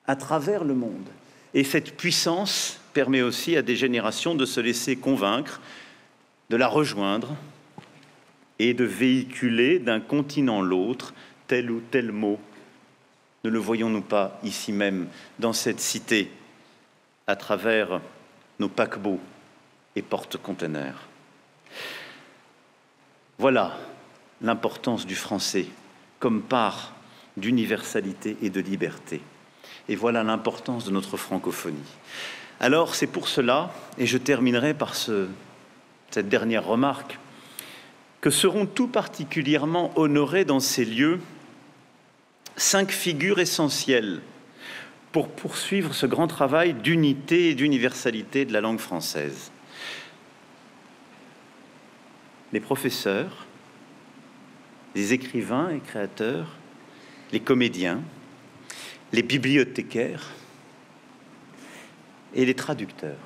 à travers le monde. Et cette puissance permet aussi à des générations de se laisser convaincre, de la rejoindre et de véhiculer d'un continent à l'autre tel ou tel mot. Ne le voyons-nous pas ici même, dans cette cité, à travers nos paquebots et porte-conteneurs? Voilà l'importance du français comme part d'universalité et de liberté. Et voilà l'importance de notre francophonie. Alors, c'est pour cela, et je terminerai par cette dernière remarque, que seront tout particulièrement honorés dans ces lieux 5 figures essentielles pour poursuivre ce grand travail d'unité et d'universalité de la langue française. Les professeurs, les écrivains et créateurs, les comédiens, les bibliothécaires et les traducteurs.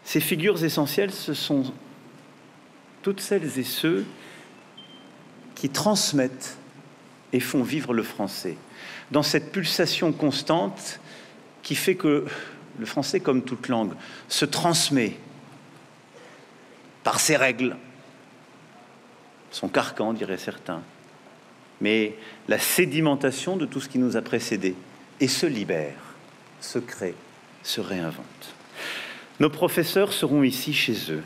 Ces figures essentielles, ce sont toutes celles et ceux qui transmettent et font vivre le français, dans cette pulsation constante qui fait que le français, comme toute langue, se transmet par ses règles, son carcan, diraient certains, mais la sédimentation de tout ce qui nous a précédés, et se libère, se crée, se réinvente. Nos professeurs seront ici chez eux,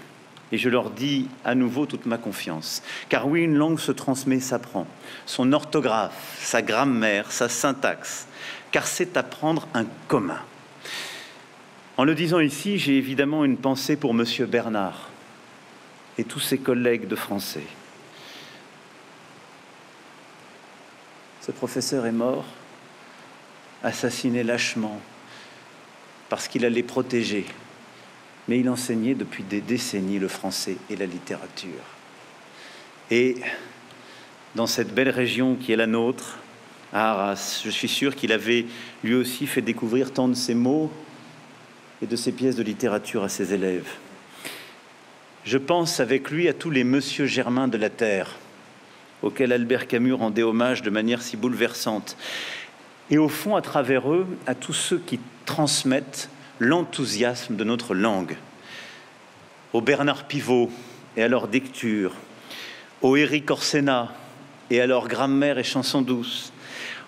et je leur dis à nouveau toute ma confiance. Car oui, une langue se transmet, s'apprend. Son orthographe, sa grammaire, sa syntaxe, car c'est apprendre un commun. En le disant ici, j'ai évidemment une pensée pour Monsieur Bernard et tous ses collègues de français. Ce professeur est mort, assassiné lâchement, parce qu'il allait protéger. Mais il enseignait depuis des décennies le français et la littérature. Et dans cette belle région qui est la nôtre, à Arras, je suis sûr qu'il avait lui aussi fait découvrir tant de ses mots et de ses pièces de littérature à ses élèves. Je pense avec lui à tous les Monsieur Germain de la Terre, auxquels Albert Camus rendait hommage de manière si bouleversante. Et au fond, à travers eux, à tous ceux qui transmettent l'enthousiasme de notre langue. Au Bernard Pivot et à leur lecture, au Éric Orsena et à leur grammaire et chansons douces,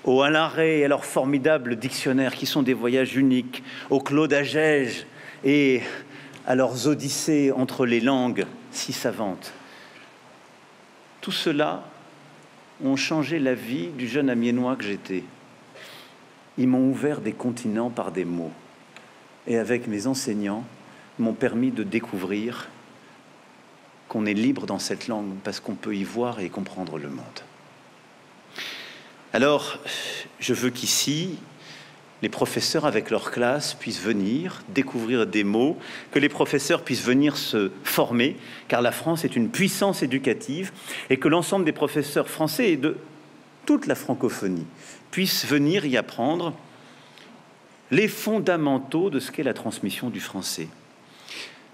au Alain Rey et à leurs formidables dictionnaires qui sont des voyages uniques, au Claude Agege et à leurs odyssées entre les langues si savantes. Tout cela ont changé la vie du jeune Amiénois que j'étais. Ils m'ont ouvert des continents par des mots. Et avec mes enseignants, m'ont permis de découvrir qu'on est libre dans cette langue parce qu'on peut y voir et y comprendre le monde. Alors, je veux qu'ici, les professeurs avec leur classe puissent venir découvrir des mots, que les professeurs puissent venir se former, car la France est une puissance éducative, et que l'ensemble des professeurs français et de toute la francophonie puissent venir y apprendre les fondamentaux de ce qu'est la transmission du français,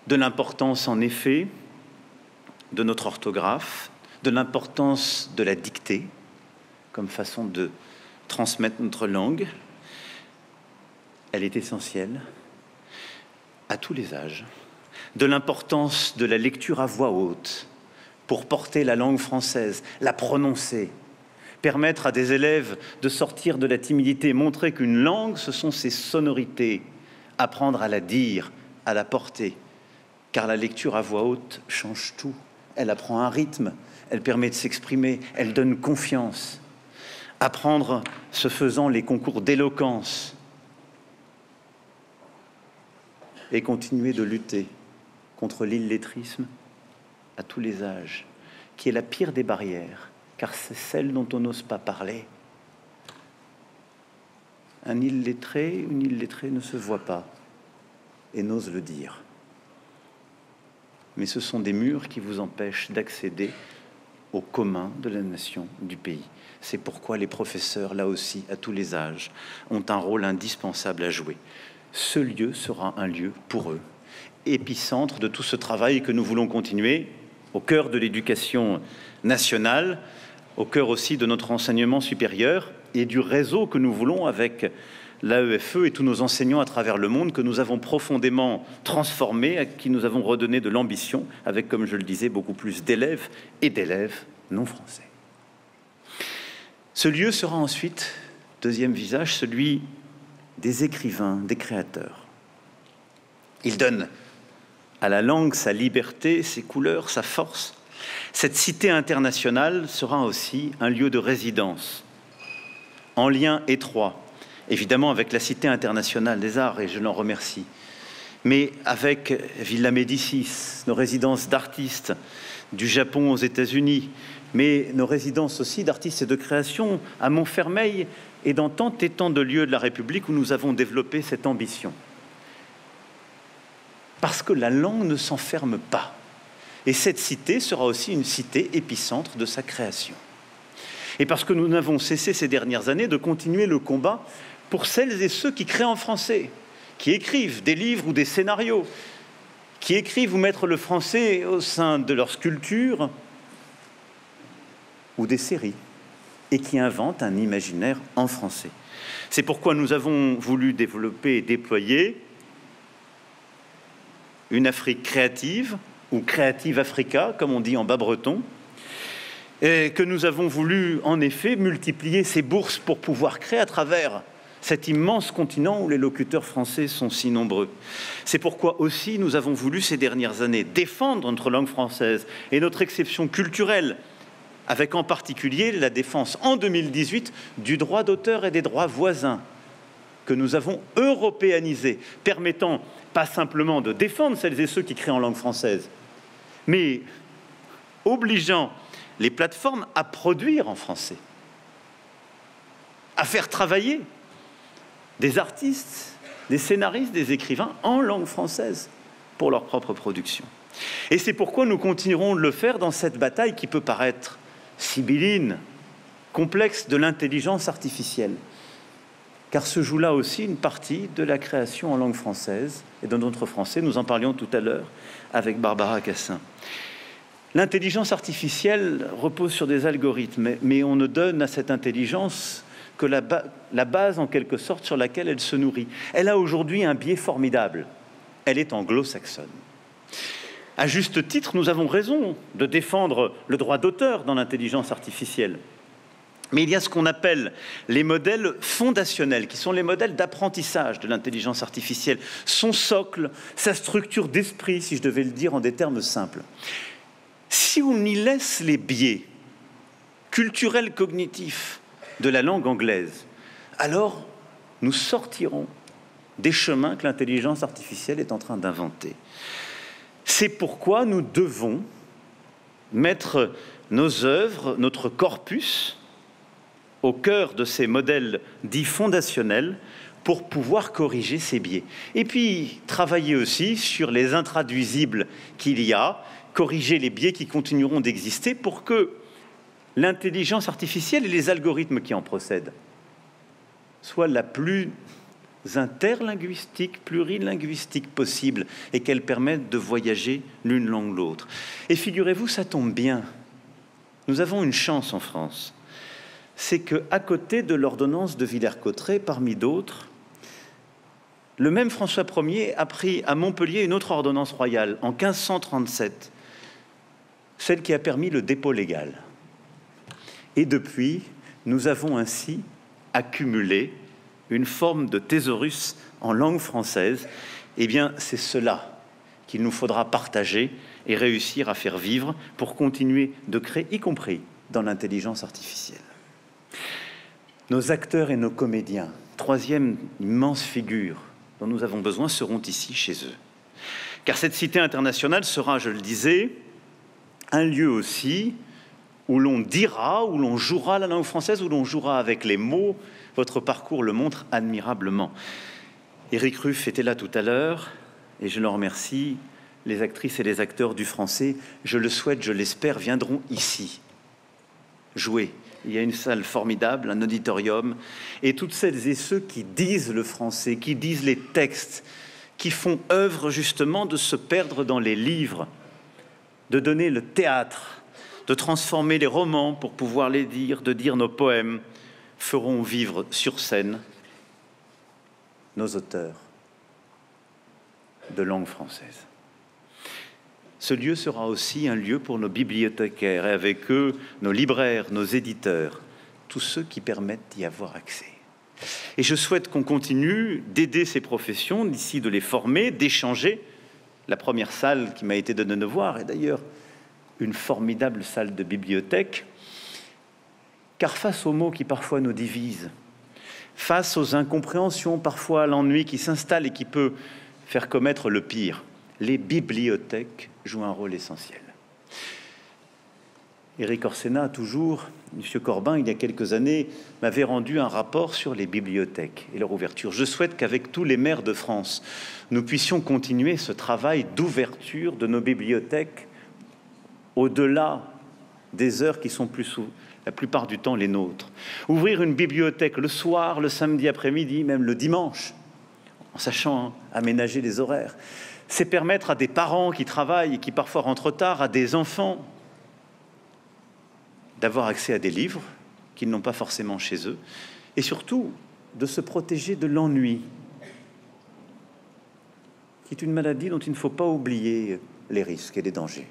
de l'importance en effet de notre orthographe, de l'importance de la dictée comme façon de transmettre notre langue. Elle est essentielle à tous les âges, de l'importance de la lecture à voix haute pour porter la langue française, la prononcer, permettre à des élèves de sortir de la timidité, montrer qu'une langue, ce sont ses sonorités, apprendre à la dire, à la porter, car la lecture à voix haute change tout. Elle apprend un rythme, elle permet de s'exprimer, elle donne confiance. Apprendre, ce faisant, les concours d'éloquence et continuer de lutter contre l'illettrisme à tous les âges, qui est la pire des barrières, car c'est celle dont on n'ose pas parler. Un illettré, une illettrée ne se voit pas et n'ose le dire. Mais ce sont des murs qui vous empêchent d'accéder au commun de la nation, du pays. C'est pourquoi les professeurs, là aussi, à tous les âges, ont un rôle indispensable à jouer. Ce lieu sera un lieu pour eux, épicentre de tout ce travail que nous voulons continuer, au cœur de l'éducation nationale, au cœur aussi de notre enseignement supérieur et du réseau que nous voulons avec l'AEFE et tous nos enseignants à travers le monde que nous avons profondément transformés, à qui nous avons redonné de l'ambition, avec, comme je le disais, beaucoup plus d'élèves et d'élèves non français. Ce lieu sera ensuite, deuxième visage, celui des écrivains, des créateurs. Il donne à la langue sa liberté, ses couleurs, sa force. Cette cité internationale sera aussi un lieu de résidence, en lien étroit, évidemment avec la Cité internationale des arts, et je l'en remercie, mais avec Villa Médicis, nos résidences d'artistes du Japon aux États-Unis, mais nos résidences aussi d'artistes et de création à Montfermeil et dans tant et tant de lieux de la République où nous avons développé cette ambition. Parce que la langue ne s'enferme pas. Et cette cité sera aussi une cité épicentre de sa création. Et parce que nous n'avons cessé ces dernières années de continuer le combat pour celles et ceux qui créent en français, qui écrivent des livres ou des scénarios, qui écrivent ou mettent le français au sein de leur sculpture ou des séries, et qui inventent un imaginaire en français. C'est pourquoi nous avons voulu développer et déployer une Afrique créative, ou Creative Africa, comme on dit en bas breton, et que nous avons voulu, en effet, multiplier ces bourses pour pouvoir créer à travers cet immense continent où les locuteurs français sont si nombreux. C'est pourquoi aussi nous avons voulu, ces dernières années, défendre notre langue française et notre exception culturelle, avec en particulier la défense, en 2018, du droit d'auteur et des droits voisins, que nous avons européanisé, permettant pas simplement de défendre celles et ceux qui créent en langue française, mais obligeant les plateformes à produire en français. à faire travailler des artistes, des scénaristes, des écrivains en langue française pour leur propre production. Et c'est pourquoi nous continuerons de le faire dans cette bataille qui peut paraître sibylline, complexe, de l'intelligence artificielle. Car se joue là aussi une partie de la création en langue française et de notre français. Nous en parlions tout à l'heure avec Barbara Cassin. L'intelligence artificielle repose sur des algorithmes, mais on ne donne à cette intelligence que la base, en quelque sorte, sur laquelle elle se nourrit. Elle a aujourd'hui un biais formidable. Elle est anglo-saxonne. À juste titre, nous avons raison de défendre le droit d'auteur dans l'intelligence artificielle. Mais il y a ce qu'on appelle les modèles fondationnels, qui sont les modèles d'apprentissage de l'intelligence artificielle. Son socle, sa structure d'esprit, si je devais le dire en des termes simples. Si on y laisse les biais culturels cognitifs de la langue anglaise, alors nous sortirons des chemins que l'intelligence artificielle est en train d'inventer. C'est pourquoi nous devons mettre nos œuvres, notre corpus, au cœur de ces modèles dits fondationnels pour pouvoir corriger ces biais. Et puis, travailler aussi sur les intraduisibles qu'il y a, corriger les biais qui continueront d'exister pour que l'intelligence artificielle et les algorithmes qui en procèdent soient la plus interlinguistique, plurilinguistique possible et qu'elles permettent de voyager l'une langue l'autre. Et figurez-vous, ça tombe bien. Nous avons une chance en France. C'est qu'à côté de l'ordonnance de Villers-Cotterêts, parmi d'autres, le même François Ier a pris à Montpellier une autre ordonnance royale en 1537, celle qui a permis le dépôt légal. Et depuis, nous avons ainsi accumulé une forme de thésaurus en langue française. Eh bien, c'est cela qu'il nous faudra partager et réussir à faire vivre pour continuer de créer, y compris dans l'intelligence artificielle. Nos acteurs et nos comédiens, troisième immense figure dont nous avons besoin, seront ici chez eux. Car cette cité internationale sera, je le disais, un lieu aussi où l'on dira, où l'on jouera la langue française, où l'on jouera avec les mots. Votre parcours le montre admirablement. Éric Ruff était là tout à l'heure, et je le remercie. Les actrices et les acteurs du français, je le souhaite, je l'espère, viendront ici jouer. Il y a une salle formidable, un auditorium, et toutes celles et ceux qui disent le français, qui disent les textes, qui font œuvre justement de se perdre dans les livres, de donner le théâtre, de transformer les romans pour pouvoir les dire, de dire nos poèmes, feront vivre sur scène nos auteurs de langue française. Ce lieu sera aussi un lieu pour nos bibliothécaires et avec eux nos libraires, nos éditeurs, tous ceux qui permettent d'y avoir accès. Et je souhaite qu'on continue d'aider ces professions, d'ici de les former, d'échanger. La première salle qui m'a été donnée de voir est d'ailleurs une formidable salle de bibliothèque, car face aux mots qui parfois nous divisent, face aux incompréhensions, parfois à l'ennui qui s'installe et qui peut faire commettre le pire, les bibliothèques jouent un rôle essentiel. Éric Orsena, toujours, M. Corbin, il y a quelques années, m'avait rendu un rapport sur les bibliothèques et leur ouverture. Je souhaite qu'avec tous les maires de France, nous puissions continuer ce travail d'ouverture de nos bibliothèques au-delà des heures qui sont la plupart du temps les nôtres. Ouvrir une bibliothèque le soir, le samedi après-midi, même le dimanche, en sachant aménager les horaires, c'est permettre à des parents qui travaillent et qui parfois rentrent tard, à des enfants, d'avoir accès à des livres qu'ils n'ont pas forcément chez eux, et surtout de se protéger de l'ennui, qui est une maladie dont il ne faut pas oublier les risques et les dangers.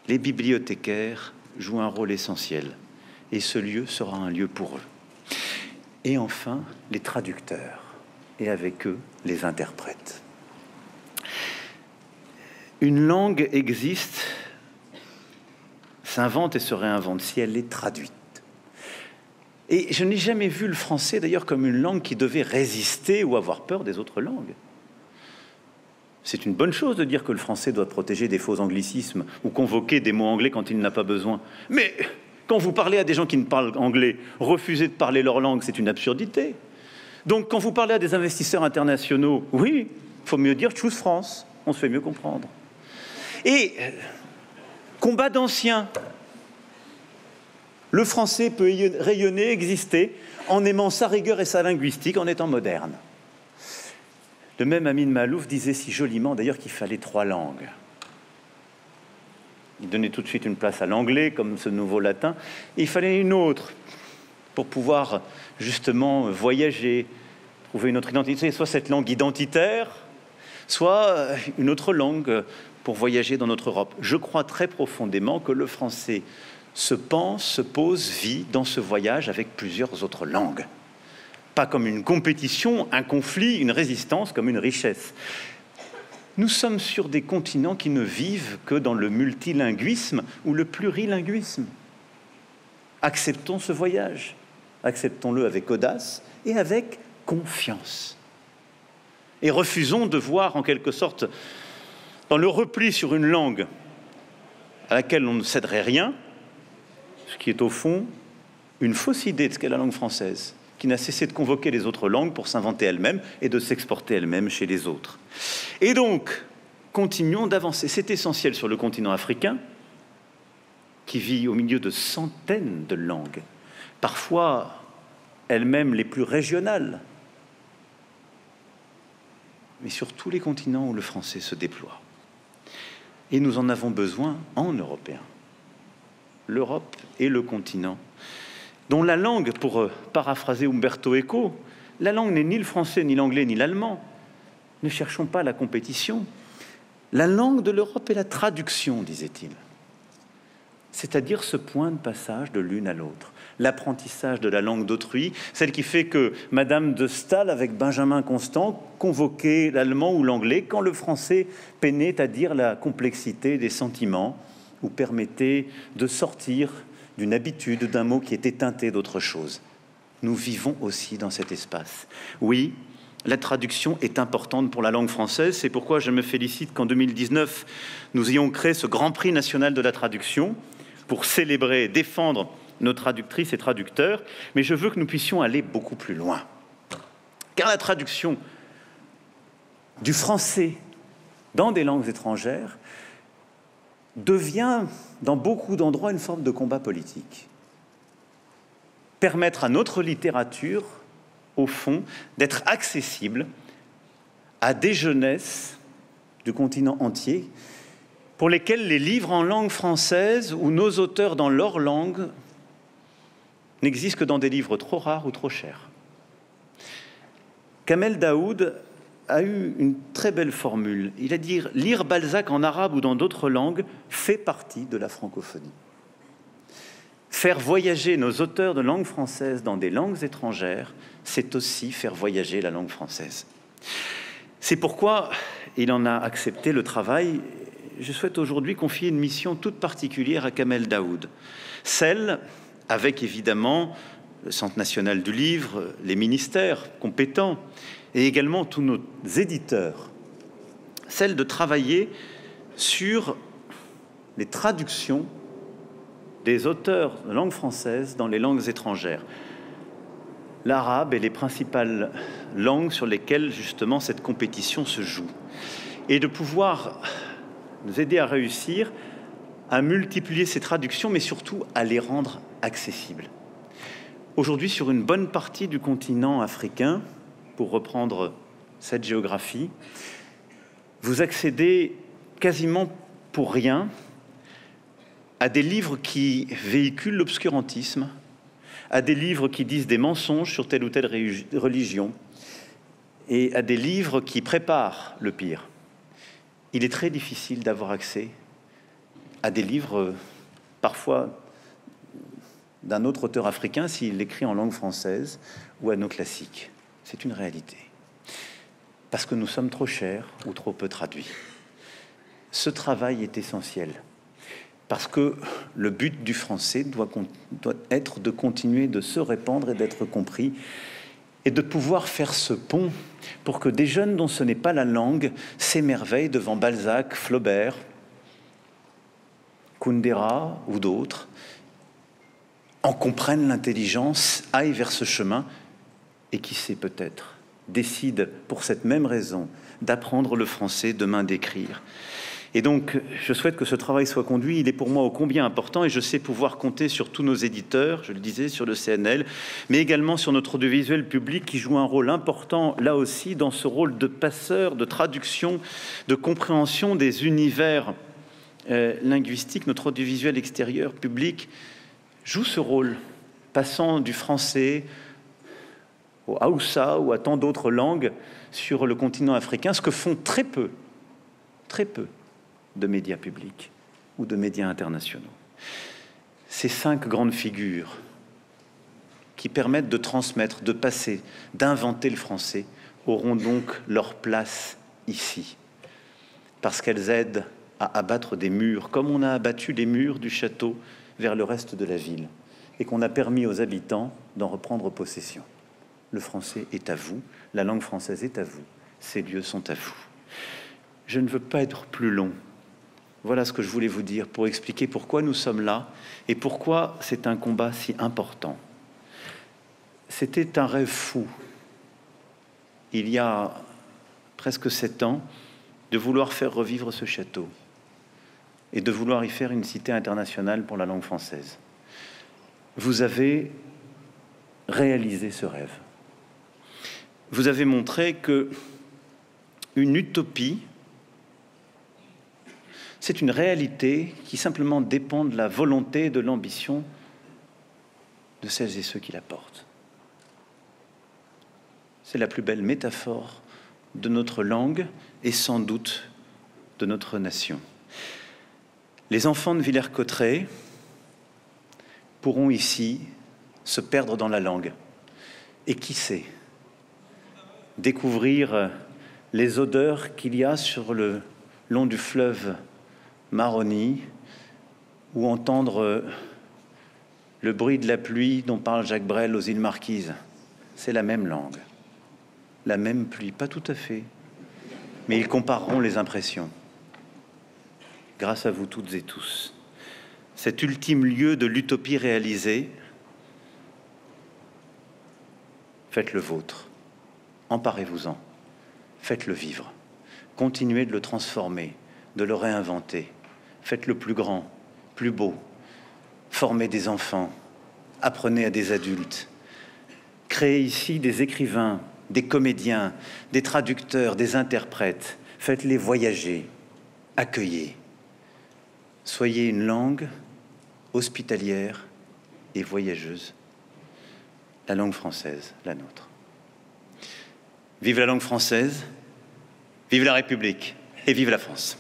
Les bibliothécaires jouent un rôle essentiel, et ce lieu sera un lieu pour eux. Et enfin, les traducteurs, et avec eux, les interprètes. Une langue existe, s'invente et se réinvente si elle est traduite. Et je n'ai jamais vu le français, d'ailleurs, comme une langue qui devait résister ou avoir peur des autres langues. C'est une bonne chose de dire que le français doit protéger des faux anglicismes ou convoquer des mots anglais quand il n'a pas besoin. Mais Quand vous parlez à des gens qui ne parlent anglais, refuser de parler leur langue, c'est une absurdité. Donc, quand vous parlez à des investisseurs internationaux, oui, il faut mieux dire « choose France », on se fait mieux comprendre. Et combat d'anciens. Le français peut rayonner, exister, en aimant sa rigueur et sa linguistique, en étant moderne. Le même Amin Maalouf disait si joliment, d'ailleurs, qu'il fallait 3 langues. Il donnait tout de suite une place à l'anglais, comme ce nouveau latin. Et il fallait une autre pour pouvoir, justement, voyager, trouver une autre identité, soit cette langue identitaire, soit une autre langue pour voyager dans notre Europe. Je crois très profondément que le français se pense, se pose, vit dans ce voyage avec plusieurs autres langues. Pas comme une compétition, un conflit, une résistance, comme une richesse. Nous sommes sur des continents qui ne vivent que dans le multilinguisme ou le plurilinguisme. Acceptons ce voyage, acceptons-le avec audace et avec confiance. Et refusons de voir en quelque sorte, dans le repli sur une langue à laquelle on ne céderait rien, ce qui est au fond une fausse idée de ce qu'est la langue française, qui n'a cessé de convoquer les autres langues pour s'inventer elle-même et de s'exporter elle-même chez les autres. Et donc, continuons d'avancer. C'est essentiel sur le continent africain, qui vit au milieu de centaines de langues, parfois elles-mêmes les plus régionales, mais sur tous les continents où le français se déploie. Et nous en avons besoin en Européens. L'Europe est le continent dont la langue, pour paraphraser Umberto Eco, la langue n'est ni le français, ni l'anglais, ni l'allemand. Ne cherchons pas la compétition. La langue de l'Europe est la traduction, disait-il. C'est-à-dire ce point de passage de l'une à l'autre. L'apprentissage de la langue d'autrui, celle qui fait que Madame de Staël, avec Benjamin Constant, convoquait l'allemand ou l'anglais quand le français peinait à dire la complexité des sentiments ou permettait de sortir d'une habitude, d'un mot qui était teinté d'autre chose. Nous vivons aussi dans cet espace. Oui, la traduction est importante pour la langue française. C'est pourquoi je me félicite qu'en 2019, nous ayons créé ce Grand Prix national de la traduction pour célébrer, défendre nos traductrices et traducteurs. Mais je veux que nous puissions aller beaucoup plus loin. Car la traduction du français dans des langues étrangères devient, dans beaucoup d'endroits, une forme de combat politique. Permettre à notre littérature, au fond, d'être accessible à des jeunesses du continent entier, pour lesquelles les livres en langue française ou nos auteurs dans leur langue n'existent que dans des livres trop rares ou trop chers. Kamel Daoud a eu une très belle formule. Il a dit « Lire Balzac en arabe ou dans d'autres langues fait partie de la francophonie ». Faire voyager nos auteurs de langue française dans des langues étrangères, c'est aussi faire voyager la langue française. C'est pourquoi il en a accepté le travail. Je souhaite aujourd'hui confier une mission toute particulière à Kamel Daoud. Celle, avec évidemment le Centre national du livre, les ministères compétents, et également tous nos éditeurs, celle de travailler sur les traductions des auteurs de langue française dans les langues étrangères. L'arabe et les principales langues sur lesquelles, justement, cette compétition se joue. Et de pouvoir nous aider à réussir à multiplier ces traductions, mais surtout à les rendre accessibles. Aujourd'hui, sur une bonne partie du continent africain, pour reprendre cette géographie, vous accédez quasiment pour rien à des livres qui véhiculent l'obscurantisme, à des livres qui disent des mensonges sur telle ou telle religion, et à des livres qui préparent le pire. Il est très difficile d'avoir accès à des livres, parfois d'un autre auteur africain, s'il écrit en langue française, ou à nos classiques. C'est une réalité. Parce que nous sommes trop chers ou trop peu traduits. Ce travail est essentiel. Parce que le but du français doit être de continuer de se répandre et d'être compris, et de pouvoir faire ce pont pour que des jeunes dont ce n'est pas la langue s'émerveillent devant Balzac, Flaubert, Kundera ou d'autres, en comprennent l'intelligence, aillent vers ce chemin et qui sait peut-être décide pour cette même raison d'apprendre le français, demain d'écrire. Et donc, je souhaite que ce travail soit conduit. Il est pour moi ô combien important et je sais pouvoir compter sur tous nos éditeurs, je le disais, sur le CNL, mais également sur notre audiovisuel public qui joue un rôle important, là aussi, dans ce rôle de passeur, de traduction, de compréhension des univers linguistiques. Notre audiovisuel extérieur public joue ce rôle, passant du français au Haoussa ou à tant d'autres langues sur le continent africain, ce que font très peu de médias publics ou de médias internationaux. Ces 5 grandes figures qui permettent de transmettre, de passer, d'inventer le français auront donc leur place ici, parce qu'elles aident à abattre des murs, comme on a abattu les murs du château vers le reste de la ville, et qu'on a permis aux habitants d'en reprendre possession. Le français est à vous, la langue française est à vous, ces lieux sont à vous. Je ne veux pas être plus long. Voilà ce que je voulais vous dire pour expliquer pourquoi nous sommes là et pourquoi c'est un combat si important. C'était un rêve fou, il y a presque 7 ans, de vouloir faire revivre ce château et de vouloir y faire une cité internationale pour la langue française. Vous avez réalisé ce rêve. Vous avez montré que une utopie, c'est une réalité qui simplement dépend de la volonté et de l'ambition de celles et ceux qui la portent. C'est la plus belle métaphore de notre langue et sans doute de notre nation. Les enfants de Villers-Cotterêts pourront ici se perdre dans la langue et qui sait, découvrir les odeurs qu'il y a sur le long du fleuve Maroni, ou entendre le bruit de la pluie dont parle Jacques Brel aux îles Marquises. C'est la même langue, la même pluie, pas tout à fait, mais ils compareront les impressions. Grâce à vous toutes et tous, cet ultime lieu de l'utopie réalisée, faites le vôtre, emparez-vous-en, faites-le vivre, continuez de le transformer, de le réinventer. Faites-le plus grand, plus beau. Formez des enfants, apprenez à des adultes. Créez ici des écrivains, des comédiens, des traducteurs, des interprètes. Faites-les voyager, accueillez. Soyez une langue hospitalière et voyageuse. La langue française, la nôtre. Vive la langue française, vive la République et vive la France.